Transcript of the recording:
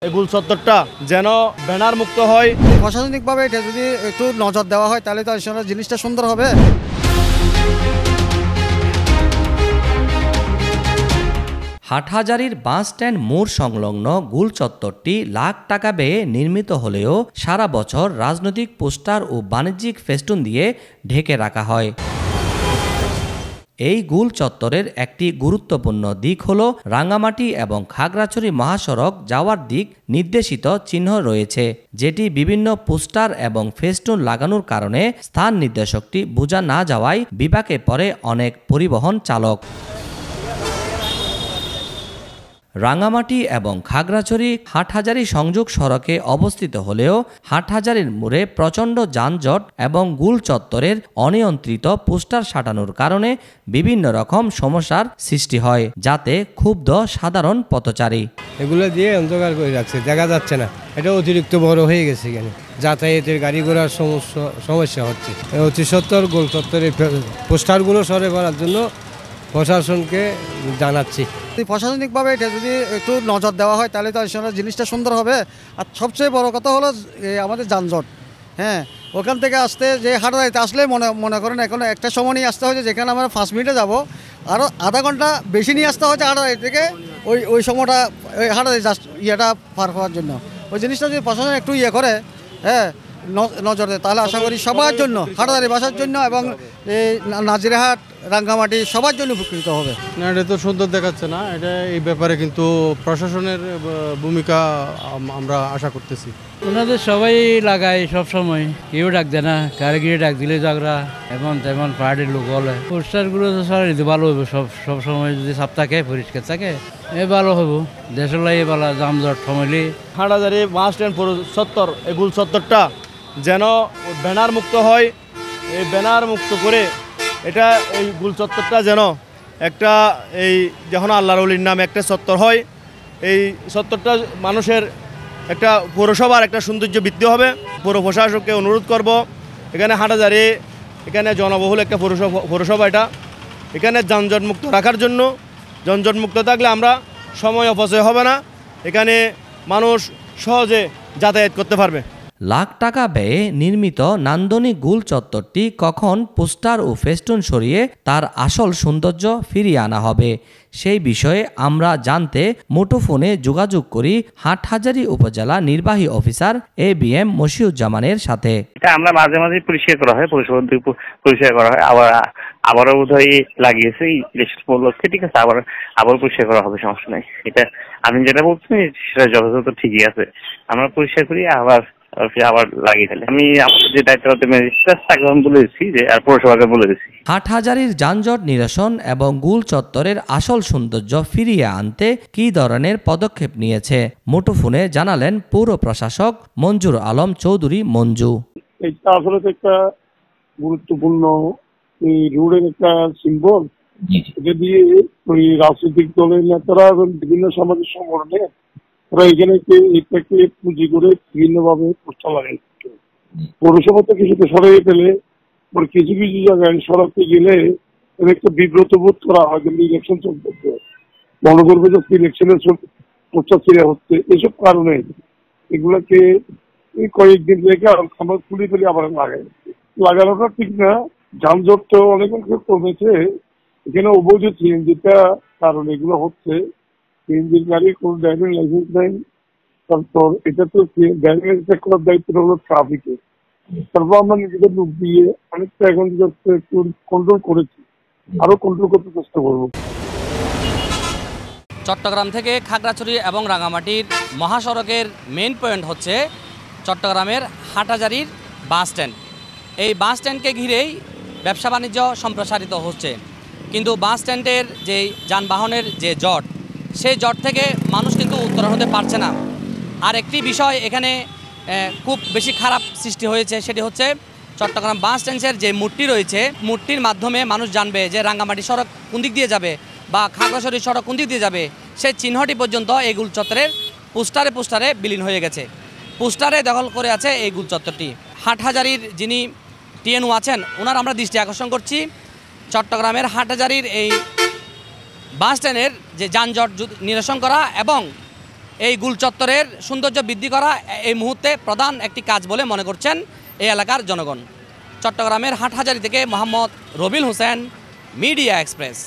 এই গুল চত্বরটা যেন ব্যানার মুক্ত হয়। প্রশাসনিকভাবে এটা যদি একটু নজর দেওয়া হয় তাহলে তো আসলে জিনিসটা সুন্দর হবে। হাটহাজারীর বাস স্ট্যান্ড মোড় সংলগ্ন গুল চত্বরটি লাখ টাকা ব্যয়ে নির্মিত হলেও সারা বছর রাজনৈতিক পোস্টার ও বাণিজ্যিক ফেস্টুন দিয়ে ঢেকে রাখা হয়। এই গুল চত্বরের একটি গুরুত্বপূর্ণ দিক হল রাঙ্গামাটি এবং খাগড়াছড়ি মহাসড়ক যাওয়ার দিক নির্দেশিত চিহ্ন রয়েছে, যেটি বিভিন্ন পোস্টার এবং ফেস্টুন লাগানোর কারণে স্থান নির্দেশকটি বোঝা না যাওয়ায় বিপাকে পড়ে অনেক পরিবহন চালক। রাঙ্গামাটি এবং খাগড়াছড়ি হাটহাজারী সংযোগ সড়কে অবস্থিত হলেও হাটহাজারীর মোড়ে প্রচণ্ড যানজট এবং গুল চত্বরের অনিয়ন্ত্রিত পোস্টার সাটানোর কারণে বিভিন্ন রকম সমস্যার সৃষ্টি হয়, যাতে ক্ষুব্ধ সাধারণ পথচারী। এগুলো দিয়ে অন্ধকার করে রাখছে, দেখা যাচ্ছে না। এটা অতিরিক্ত বড় হয়ে গেছে, এখানে যাতায়াতের গাড়ি ঘোড়ার সমস্যা হচ্ছে। অতি সত্তর গোল চত্বরের পোস্টারগুলো সরে করার জন্য প্রশাসনকে জানাচ্ছি। প্রশাসনিকভাবে এটা যদি একটু নজর দেওয়া হয় তাহলে তো আসলে জিনিসটা সুন্দর হবে। আর সবচেয়ে বড় কথা হলো আমাদের যানজট। হ্যাঁ, ওখান থেকে আসতে যে হাটহাজারীতে আসলে মনে করেন এখন একটা সময় নিয়ে আসতে হয়েছে, যেখানে আমরা 5 মিনিটে যাব, আরও আধা ঘন্টা বেশি নিয়ে আসতে হচ্ছে হাটহাজারী থেকে ওই সময়টা ওই হাটহাজারী ইয়েটা পার হওয়ার জন্য। ওই জিনিসটা যদি প্রশাসন একটু করে হ্যাঁ নজর দেয় তাহলে আশা করি সবার জন্য, হাটহাজারী বাসার জন্য এবং এই নাজিরহাট রাঙ্গামাটি সবার জন্য উপকৃত হবে। না, এটা তো সুন্দর দেখাচ্ছে না। এটা এই ব্যাপারে কিন্তু প্রশাসনের ভূমিকা আমরা আশা করতেছি। ওনাদের সবাই লাগায় সব সময়, কেউ ডাক দেয় না, কারিগরি ডাক দিলে ঝগড়া এমন তেমন পার্টির লোক বলে। পোস্টারগুলো তো সরাই দিতে ভালো হবে, সব সময় যদি সাফ থাকে পরিষ্কার থাকে ভালো হব। দেশের লাগে ভালো, যানজট কমাইলে। হাটহাজারী বাস স্ট্যান্ড চত্বর এই গুল চত্বরটা যেন ব্যানার মুক্ত হয়। এই ব্যানার মুক্ত করে এটা এই গুল চত্বরটা যেন একটা এই যখন আল্লাহর ওলির নামে একটা চত্বর হয়, এই চত্বরটা মানুষের একটা পৌরসভার একটা সৌন্দর্য বৃদ্ধি হবে। পৌর প্রশাসককে অনুরোধ করব, এখানে হাটহাজারী এখানে জনবহুল একটা পৌরসভা, এখানে যানজট মুক্ত রাখার জন্য। যানজট মুক্ত থাকলে আমরা সময় অপচয় হবে না, এখানে মানুষ সহজে যাতায়াত করতে পারবে। লাখ টাকা ব্যয়ে নির্মিত নান্দনিক গুল চত্বরটি কখন পোস্টার ও ফেস্টুন সরিয়ে তার আসল সৌন্দর্য ফিরিয়ে আনা হবে, সেই বিষয়ে আমরা জানতে মুঠোফোনে যোগাযোগ করি হাটহাজারী উপজেলা নির্বাহী অফিসার ABM মশিউজ্জামানের সাথে। এটা আমরা মাঝে মাঝে পরিষ্কার করা হয়, পরিষ্কার করা হয়, আবারও বোধহয় লাগিয়েছে ইলেকশন উপলক্ষে, ঠিক আছে, আবার পরিষ্কার করা হবে, সমস্যা নাই। এটা আমি যেটা বলছি সেটা যথাযথ ঠিকই আছে। আমরা পরিষ্কার করি আবার লাগিয়ে ফেলে। আমি আমাদের যে দায়িত্বরত ম্যাজিস্ট্রেট তাকে বলেছি যে আর পৌরসভাকে বলে দিচ্ছি। হাটহাজারীর যানজট নিরসন এবং গুল চত্বরের আসল সৌন্দর্য ফিরিয়ে আনতে কী ধরনের পদক্ষেপ নিয়েছে মুঠোফোনে জানালেন পৌর প্রশাসক মঞ্জুর আলম চৌধুরী মঞ্জু। এটা আসলে একটা গুরুত্বপূর্ণ রোডের একটা সিম্বল। এটা দিয়ে ওই রাজনৈতিক দলের নেতারা এবং বিভিন্ন সামাজিক সংগঠনে ওরা এখানে এটাকে পুঁজি করে বিভিন্ন ভাবে পোস্টার লাগাই। পৌরসভা থেকে সেটা সরিয়ে ফেলে কিছু কিছু জায়গায় সরাতে গেলে একটা বিব্রত বোধ করা হয়, কিন্তু ইলেকশন চলতেছে, মনে করবে যে ইলেকশনের পোস্টার ছিঁড়ে হচ্ছে। এসব কারণে এগুলাকে কয়েকদিন রেখে আমরা খুলে ফেলে আবার লাগানোটা ঠিক না। যানজট তো অনেক কমেছে, এখানে অবৈধ সিএনজিটা কারণ এগুলো হচ্ছে। সিএনজির গাড়ির কোনো ড্রাইভিং লাইসেন্স নেই, তারপর এটা তো ড্রাইভিং চেক করার দায়িত্ব হলো ট্রাফিকের। তারপর আমরা নিজেদের লোক দিয়ে অনেকটা এখন একটু কন্ট্রোল করেছি, আরো কন্ট্রোল করতে চেষ্টা করবো। চট্টগ্রাম থেকে খাগড়াছড়ি এবং রাঙ্গামাটির মহাসড়কের মেইন পয়েন্ট হচ্ছে চট্টগ্রামের হাটহাজারীর বাস স্ট্যান্ড। এই বাস স্ট্যান্ডকে ঘিরেই ব্যবসা বাণিজ্য সম্প্রসারিত হচ্ছে, কিন্তু বাস স্ট্যান্ডের যে যানবাহনের যে জট, সেই জট থেকে মানুষ কিন্তু উত্তরণ হতে পারছে না। আর একটি বিষয় এখানে খুব বেশি খারাপ সৃষ্টি হয়েছে, সেটি হচ্ছে চট্টগ্রাম বাস স্ট্যান্ডের যে মুটটি রয়েছে, মুটটির মাধ্যমে মানুষ জানবে যে রাঙ্গামাটি সড়ক কোন দিক দিয়ে যাবে বা খাগড়াছড়ি সড়ক কোন দিক দিয়ে যাবে, সেই চিহ্নটি পর্যন্ত এই গুল চত্বরের পোস্টারে বিলীন হয়ে গেছে। পোস্টারে দখল করে আছে এই গুল চত্বরটি। হাটহাজারীর যিনি TNO আছেন, ওনার আমরা দৃষ্টি আকর্ষণ করছি চট্টগ্রামের হাটহাজারীর এই বাস স্ট্যান্ডের যে যানজট নিরসন করা এবং এই গুল চত্বরের সৌন্দর্য বৃদ্ধি করা এই মুহূর্তে প্রধান একটি কাজ বলে মনে করছেন এই এলাকার জনগণ। চট্টগ্রামের হাটহাজারী থেকে মোহাম্মদ রবিল হোসেন, মিডিয়া এক্সপ্রেস।